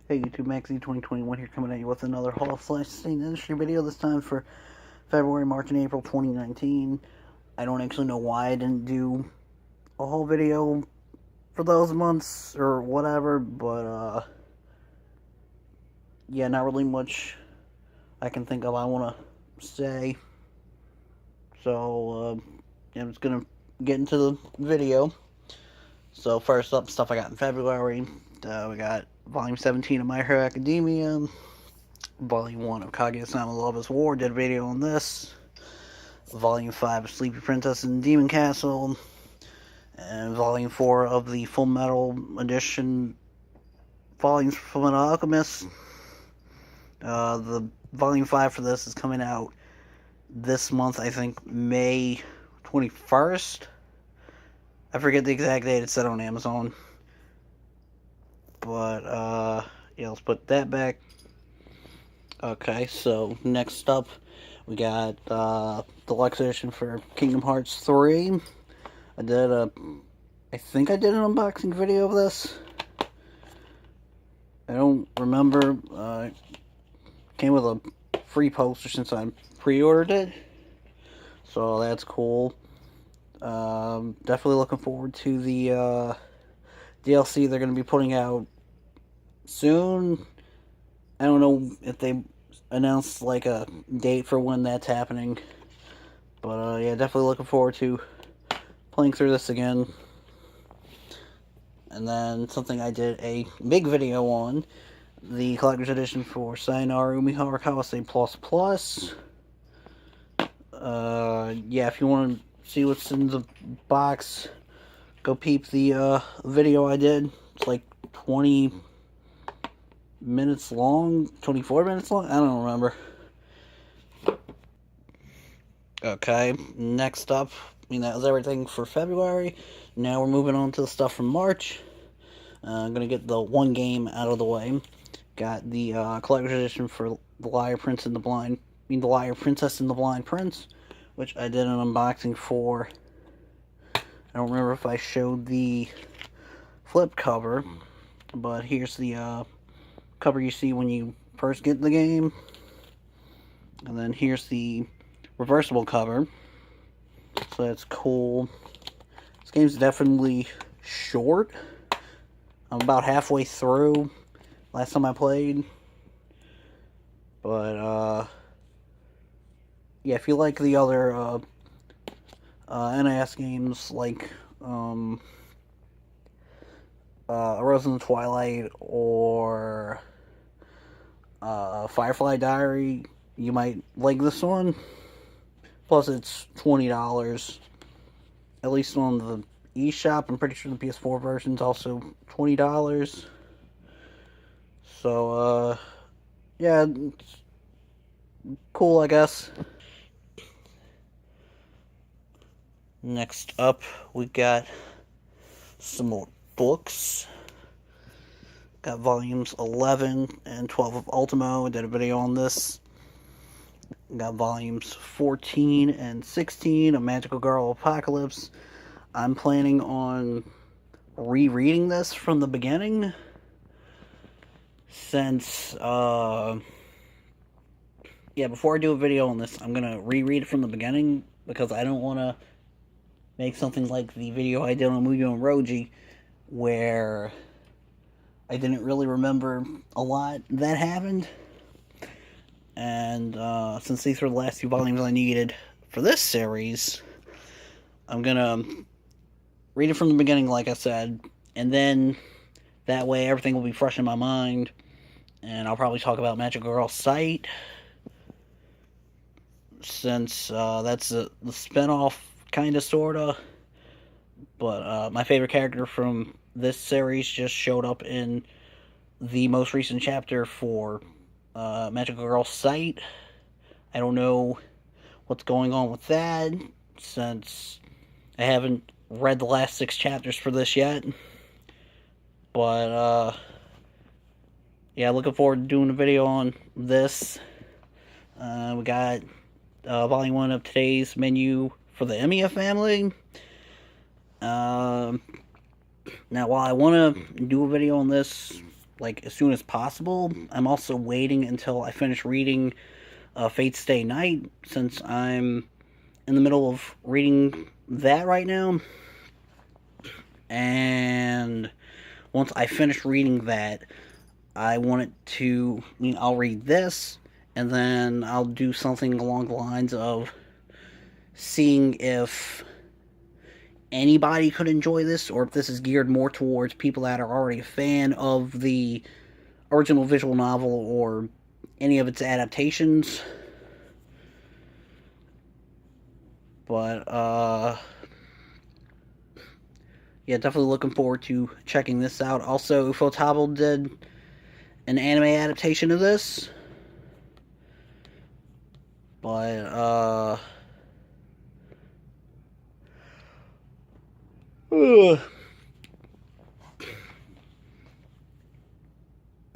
Hey YouTube, Maxie 2021 here, coming at you with another haul slash sustained industry video, this time for February, March, and April 2019. I don't actually know why I didn't do a whole video for those months or whatever, but yeah, not really much I can think of I want to say. So, yeah, I'm just going to get into the video. So, first up, stuff I got in February. We got Volume 17 of My Hero Academia, Volume 1 of Kaguya-sama Love is War, did a video on this. Volume 5 of Sleepy Princess and Demon Castle, and Volume 4 of the Full Metal Edition volumes for Full Metal Alchemist. The Volume 5 for this is coming out this month, I think May 21st. I forget the exact date, it's set on Amazon. But, yeah, let's put that back. Okay, so next up, we got deluxe edition for Kingdom Hearts 3. I think I did an unboxing video of this. I don't remember. It came with a free poster since I pre-ordered it, so that's cool. Definitely looking forward to the DLC they're going to be putting out soon. I don't know if they announced like a date for when that's happening, but yeah, definitely looking forward to playing through this again. And then something I did a big video on, the collector's edition for Sayonara Umihara Kawase Plus. Yeah, if you want to see what's in the box, go peep the video I did. It's like 20 minutes long, 24 minutes long, I don't remember. Okay, next up, that was everything for February. Now we're moving on to the stuff from March. I'm gonna get the one game out of the way. Got the collector's edition for The Liar Princess and the Blind Prince, which I did an unboxing for. I don't remember if I showed the flip cover, but here's the cover you see when you first get the game, and then here's the reversible cover, so that's cool. This game's definitely short. I'm about halfway through last time I played, but yeah, if you like the other NES games like A Rose in the Twilight or Firefly Diary, you might like this one. Plus, it's $20, at least on the eShop. I'm pretty sure the PS4 version's also $20. So, yeah, it's cool, I guess. Next up, we got some more books. Got volumes 11 and 12 of Ultimo. I did a video on this. Got volumes 14 and 16 of Magical Girl Apocalypse. I'm planning on rereading this from the beginning, since, yeah, before I do a video on this, I'm going to reread it from the beginning, because I don't want to make something like the video I did on Muyo and Roji, where I didn't really remember a lot that happened. And since these were the last two volumes I needed for this series, I'm gonna read it from the beginning, like I said, and then that way everything will be fresh in my mind. And I'll probably talk about Magic Girl Sight, since that's the spinoff, kinda, sorta. But my favorite character from this series just showed up in the most recent chapter for Magical Girl Sight. I don't know what's going on with that, since I haven't read the last 6 chapters for this yet. But, yeah, looking forward to doing a video on this. We got Volume 1 of today's menu for the Emiya family. Now, while I want to do a video on this like, as soon as possible. I'm also waiting until I finish reading Fate's Stay Night, since I'm in the middle of reading that right now. And once I finish reading that, I want it to, I'll read this, and then I'll do something along the lines of seeing if anybody could enjoy this, or if this is geared more towards people that are already a fan of the original visual novel or any of its adaptations. But, yeah, definitely looking forward to checking this out. Also, Ufotable did an anime adaptation of this. But,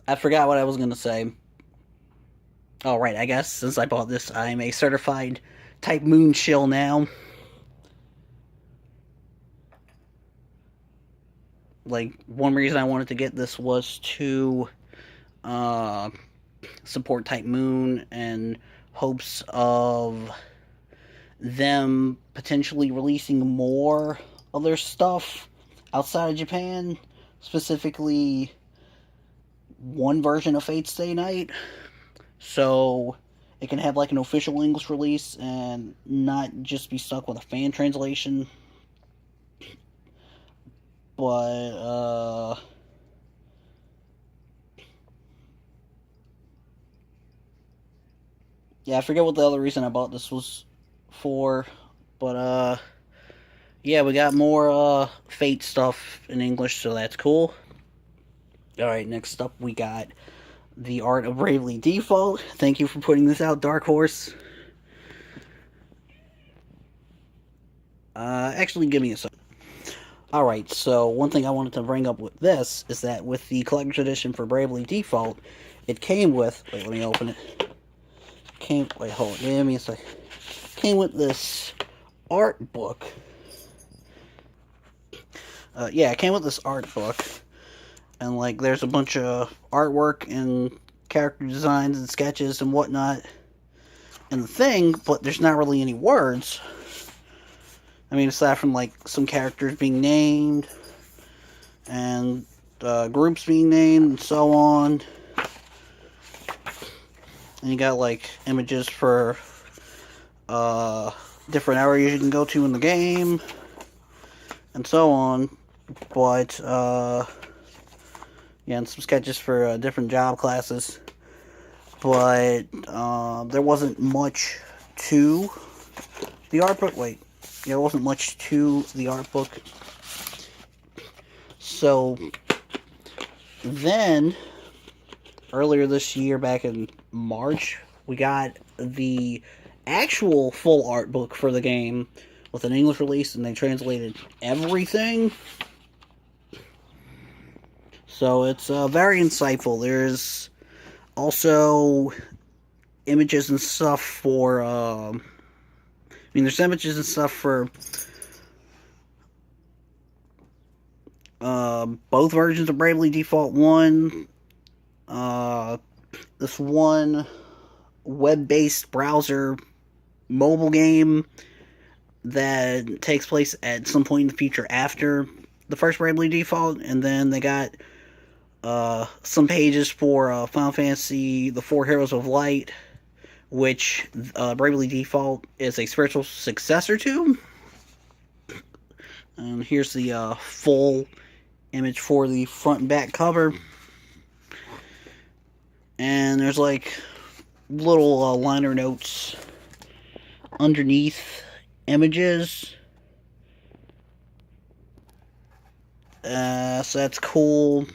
I forgot what I was going to say. Oh, right, I guess since I bought this, I'm a certified Type Moon shill now. Like, one reason I wanted to get this was to support Type Moon and hopes of them potentially releasing more of their stuff outside of Japan, specifically one version of Fate's Stay Night, so it can have like an official English release and not just be stuck with a fan translation. But yeah, I forget what the other reason I bought this was for, but yeah, we got more Fate stuff in English, so that's cool. Alright, next up we got The Art of Bravely Default. Thank you for putting this out, Dark Horse. Actually, give me a second. Alright, so one thing I wanted to bring up with this is that with the collector's edition for Bravely Default, it came with... Wait, let me open it. Wait, hold on, give me a second. Came with this art book. Yeah, it came with this art book. And, like, there's a bunch of artwork and character designs and sketches and whatnot in the thing, but there's not really any words. I mean, aside from, like, some characters being named and groups being named and so on. And you got, like, images for different areas you can go to in the game and so on. But, yeah, and some sketches for different job classes. But there wasn't much to the art book. Wait, there wasn't much to the art book. So then, earlier this year, back in March, we got the actual full art book for the game with an English release, and they translated everything. So it's very insightful. There's also images and stuff for, there's images and stuff for both versions of Bravely Default 1. This one web-based browser mobile game that takes place at some point in the future after the first Bravely Default, and then they got some pages for Final Fantasy The Four Heroes of Light, which Bravely Default is a spiritual successor to. And here's the full image for the front and back cover. And there's like little liner notes underneath images. So that's cool.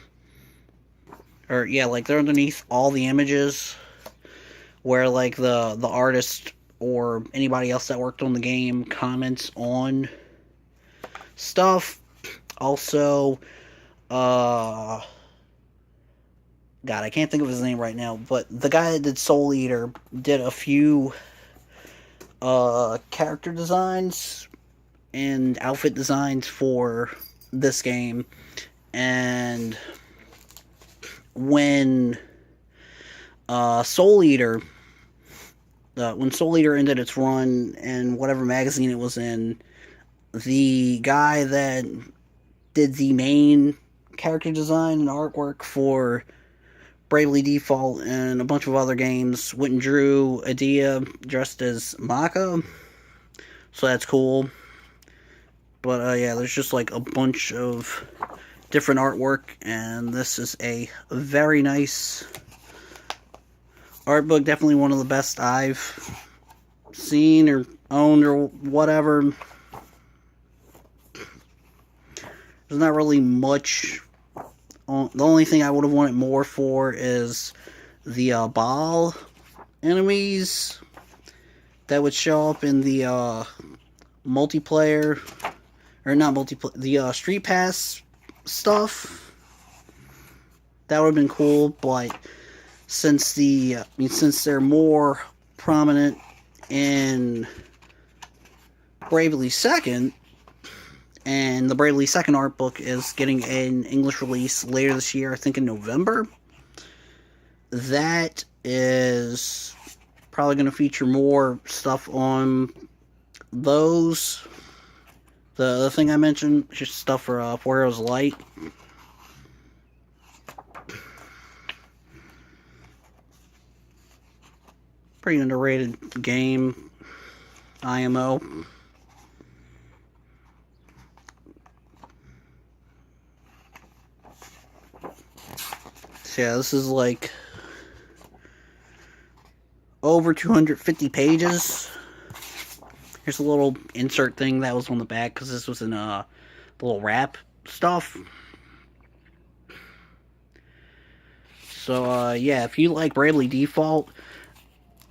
Or yeah, like they're underneath all the images where like the artist or anybody else that worked on the game comments on stuff. Also, God, I can't think of his name right now, but the guy that did Soul Eater did a few character designs and outfit designs for this game, and when Soul Eater, when Soul Eater ended its run in whatever magazine it was in, the guy that did the main character design and artwork for Bravely Default and a bunch of other games went and drew Adia dressed as Maka, so that's cool. But yeah, there's just like a bunch of different artwork, and this is a very nice art book. Definitely one of the best I've seen or owned or whatever. There's not really much. The only thing I would have wanted more for is the Baal enemies that would show up in the multiplayer, or not multiplayer, the Street Pass stuff. That would have been cool, but since since they're more prominent in Bravely Second, and the Bravely Second art book is getting an English release later this year, I think in November, that is probably going to feature more stuff on those. The thing I mentioned, just stuff for Four Heroes Light. Pretty underrated game, IMO. So yeah, this is like over 250 pages. Here's a little insert thing that was on the back, because this was in the little wrap stuff. So yeah, if you like Bravely Default,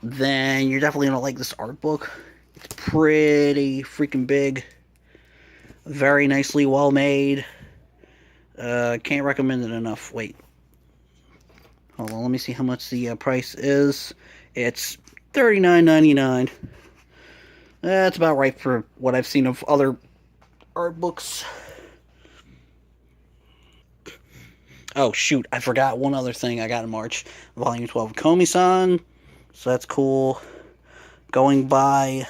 then you're definitely going to like this art book. It's pretty freaking big. Very nicely well made. Can't recommend it enough. Wait. Hold on, let me see how much the price is. It's $39.99. That's about right for what I've seen of other art books. Oh, shoot. I forgot one other thing I got in March. Volume 12 of Komi-san. So that's cool. Going by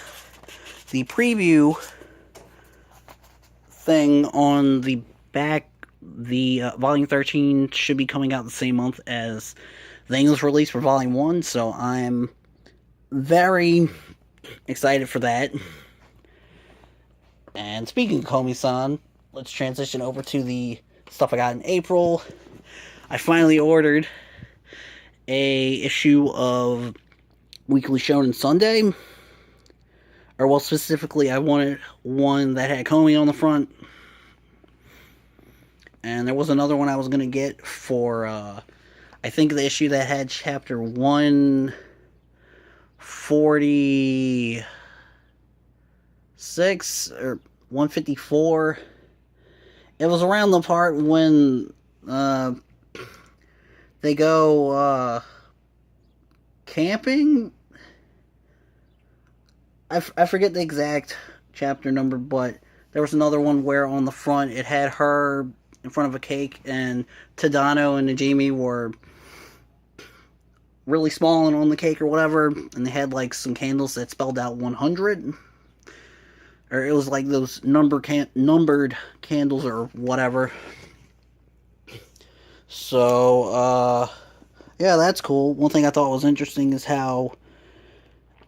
the preview thing on the back, the Volume 13 should be coming out the same month as the English release for Volume 1. So I'm very excited for that. And speaking of Komi-san, let's transition over to the stuff I got in April. I finally ordered a issue of Weekly Shonen Sunday. Or, well, specifically, I wanted one that had Komi on the front. And there was another one I was going to get for, I think the issue that had chapter 146 or 154. It was around the part when they go camping. I forget the exact chapter number, but there was another one where on the front it had her in front of a cake, and Tadano and Najimi were really small and on the cake or whatever, and they had like some candles that spelled out 100. Or it was like those numbered candles or whatever. So, yeah, that's cool. One thing I thought was interesting is how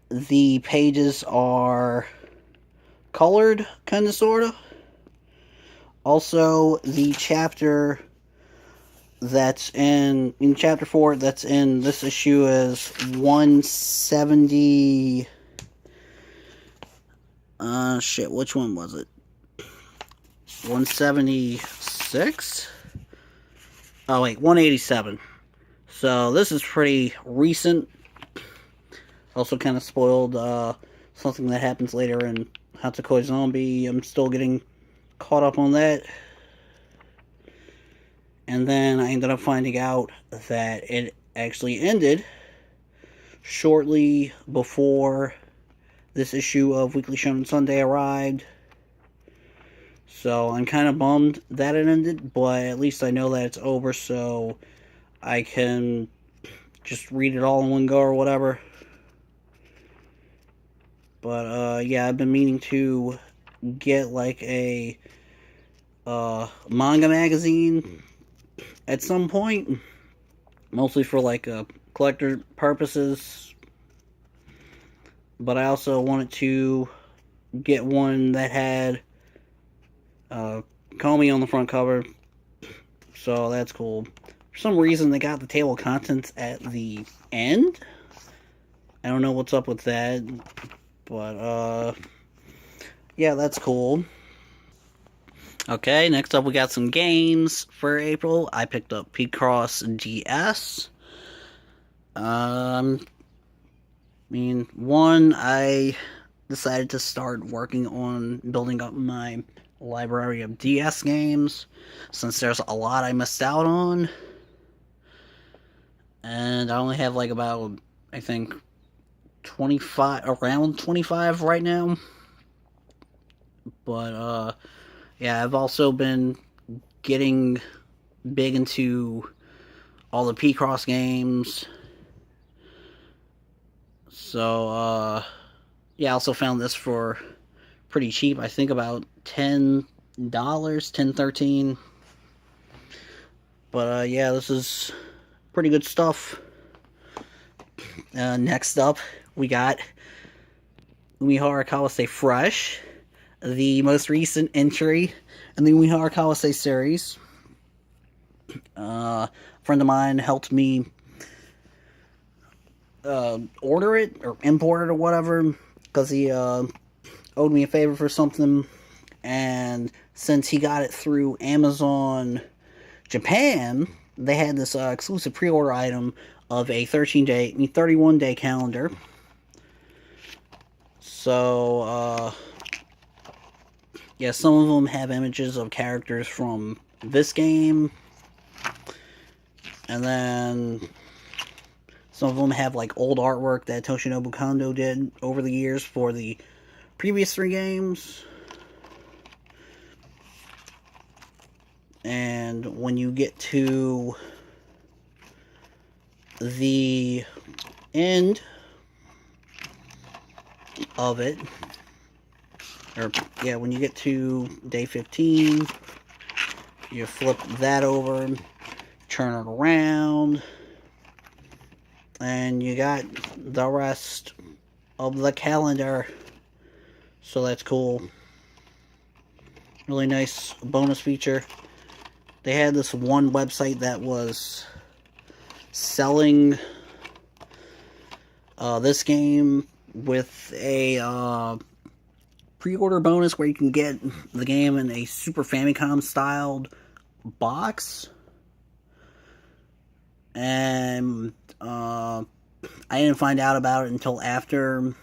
the pages are colored, kind of, sort of. Also, the chapter that's in chapter 4 that's in this issue is 170... shit, which one was it? 176? Oh, wait, 187. So, this is pretty recent. Also kind of spoiled something that happens later in Hatsukoi Zombie. I'm still getting caught up on that. And then I ended up finding out that it actually ended shortly before this issue of Weekly Shonen Sunday arrived. So I'm kind of bummed that it ended, but at least I know that it's over, so I can just read it all in one go or whatever. But yeah, I've been meaning to get like a manga magazine at some point, mostly for like collector purposes. But I also wanted to get one that had Comey on the front cover, so that's cool. For some reason, they got the table of contents at the end. I don't know what's up with that, but yeah, that's cool. Okay, next up we got some games for April. I picked up P-Cross DS. I mean, one, I decided to start working on building up my library of DS games, since there's a lot I missed out on. And I only have like about, I think, 25, around 25 right now. But yeah, I've also been getting big into all the P-Cross games. So yeah, I also found this for pretty cheap. I think about $10, $10, $13. But yeah, this is pretty good stuff. Next up, we got Umihara Kawase Fresh, the most recent entry in the Umihara Kawase series. A friend of mine helped me order it or import it or whatever, because he owed me a favor for something, and since he got it through Amazon Japan, they had this exclusive pre-order item of a 31-day calendar. So yeah, some of them have images of characters from this game, and then some of them have like old artwork that Toshinobu Kondo did over the years for the previous 3 games. And when you get to the end of it, or yeah, when you get to day 15, you flip that over, turn it around, and you got the rest of the calendar. So that's cool. Really nice bonus feature. They had this one website that was selling this game with a pre-order bonus where you can get the game in a Super Famicom styled box. And I didn't find out about it until after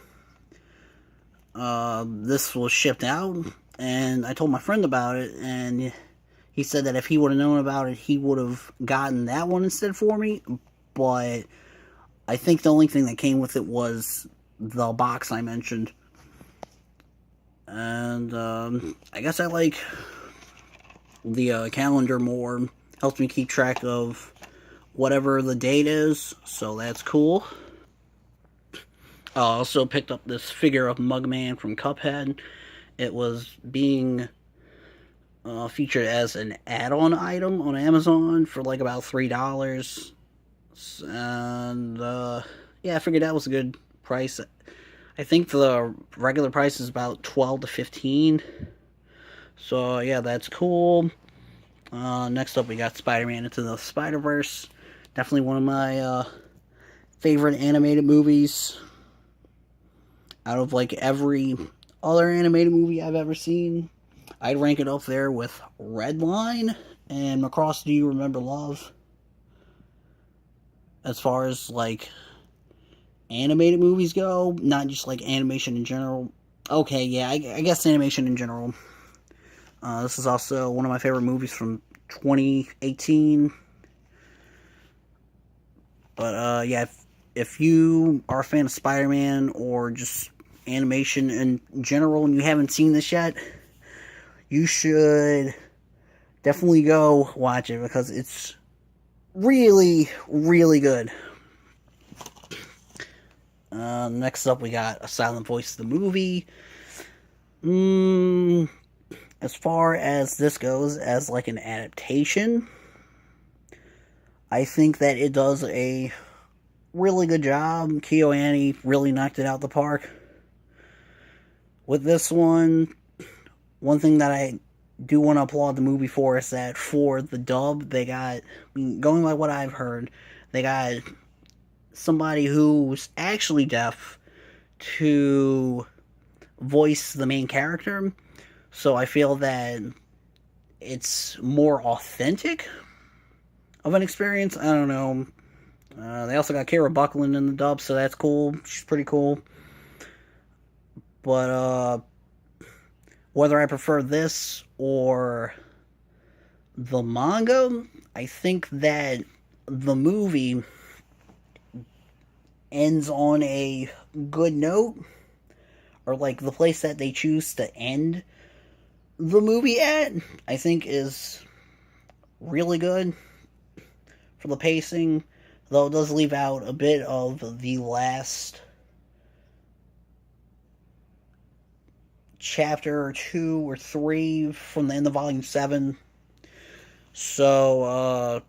this was shipped out, and I told my friend about it, and he said that if he would have known about it, he would have gotten that one instead for me. But I think the only thing that came with it was the box I mentioned. And I guess I like the calendar more. Helps me keep track of whatever the date is, so that's cool. I also picked up this figure of Mugman from Cuphead. It was being featured as an add-on item on Amazon for like about $3. And yeah, I figured that was a good price. I think the regular price is about $12 to $15. So yeah, that's cool. Next up, we got Spider-Man Into the Spider-Verse. Definitely one of my favorite animated movies. Out of like every other animated movie I've ever seen, I'd rank it up there with Redline and Macross Do You Remember Love, as far as like animated movies go, not just like animation in general. Okay, yeah, I guess animation in general. This is also one of my favorite movies from 2018. But yeah, if you are a fan of Spider-Man or just animation in general and you haven't seen this yet, you should definitely go watch it, because it's really, really good. Next up, we got A Silent Voice, the movie. As far as this goes, as like an adaptation, I think that it does a really good job. KyoAni really knocked it out the park. With this one, one thing that I do want to applaud the movie for is that for the dub, they got, I mean, going by what I've heard, they got somebody who's actually deaf to voice the main character. So I feel that it's more authentic of an experience. I don't know. They also got Kara Buckland in the dub, so that's cool. She's pretty cool. But whether I prefer this or the manga, I think that the movie ends on a good note, or like the place that they choose to end the movie at, I think is really good for the pacing, though it does leave out a bit of the last chapter or 2 or 3 from the end of volume 7. So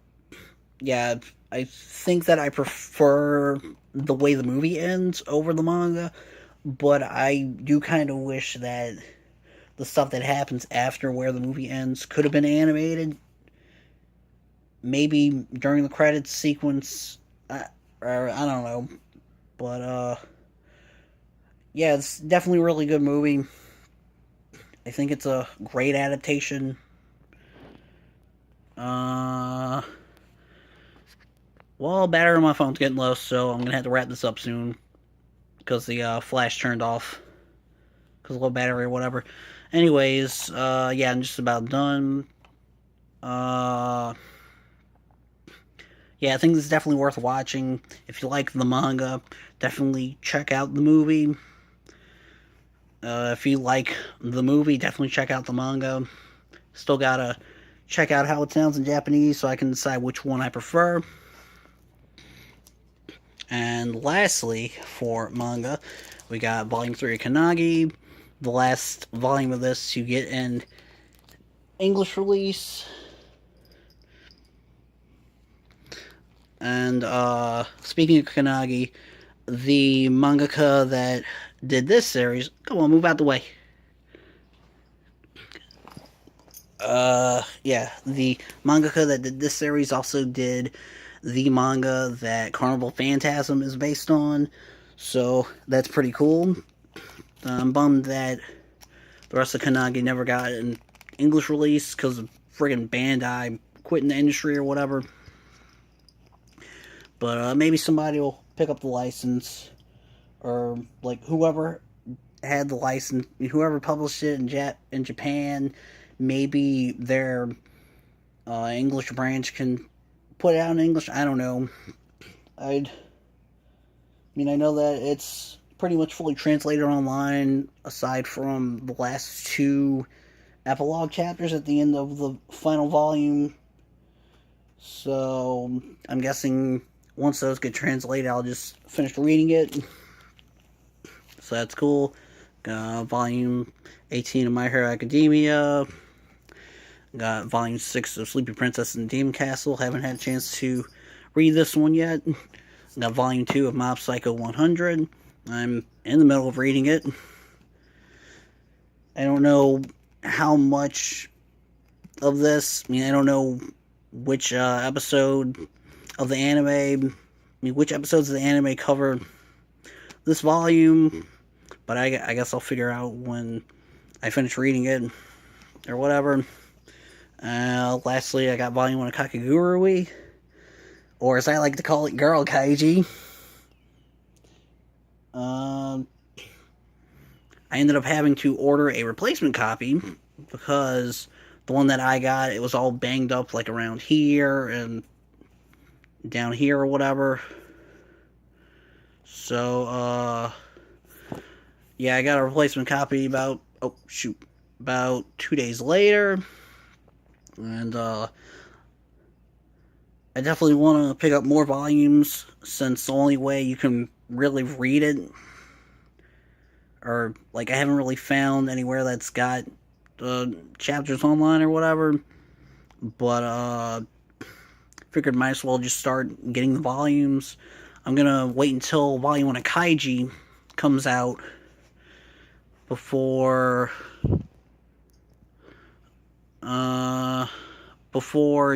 yeah, I think that I prefer the way the movie ends over the manga, but I do kind of wish that the stuff that happens after where the movie ends could have been animated. Maybe during the credits sequence, or I don't know. But yeah, it's definitely a really good movie. I think it's a great adaptation. Well, battery on my phone's getting low, so I'm gonna have to wrap this up soon because the flash turned off because of low battery or whatever. Anyways, yeah, I'm just about done. Yeah, I think this is definitely worth watching. If you like the manga, definitely check out the movie. If you like the movie, definitely check out the manga. Still gotta check out how it sounds in Japanese so I can decide which one I prefer. And lastly, for manga, we got Volume 3 of Kannagi. The last volume of this you get in English release. And speaking of Kannagi, the mangaka that did this series, come on, move out the way. Yeah, the mangaka that did this series also did the manga that Carnival Phantasm is based on, so that's pretty cool. I'm bummed that the rest of Kannagi never got an English release because of friggin' Bandai quitting the industry or whatever. But maybe somebody will pick up the license, or like whoever had the license, whoever published it in Japan, maybe their English branch can put it out in English. I don't know. I mean, I know that it's pretty much fully translated online, aside from the last 2 epilogue chapters at the end of the final volume. So I'm guessing once those get translated, I'll just finish reading it. So that's cool. Volume 18 of My Hero Academia. Got Volume 6 of Sleepy Princess and Demon Castle. Haven't had a chance to read this one yet. Got Volume 2 of Mob Psycho 100. I'm in the middle of reading it. I don't know how much of this. I mean, I don't know which episode of the anime. I mean, which episodes of the anime cover this volume. But I guess I'll figure out when I finish reading it or whatever. Lastly, I got Volume 1 of Kakegurui, or as I like to call it, Girl Kaiji. I ended up having to order a replacement copy because the one that I got, it was all banged up like around here and down here or whatever. So, yeah, I got a replacement copy about 2 days later. And, I definitely want to pick up more volumes, since the only way you can really read it, or like I haven't really found anywhere that's got chapters online or whatever. But figured might as well just start getting the volumes. I'm gonna wait until volume 1 of Kaiji comes out before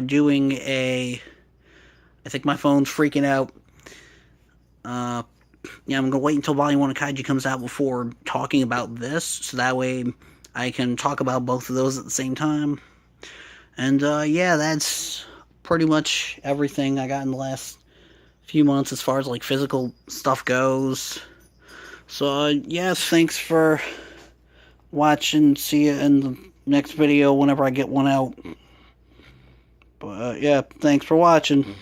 doing a. I think my phone's freaking out. Yeah, I'm gonna wait until volume 1 of Kaiji comes out before talking about this, so that way I can talk about both of those at the same time. And yeah, that's pretty much everything I got in the last few months as far as like physical stuff goes. So yes, thanks for watching. See you in the next video whenever I get one out. But yeah, thanks for watching.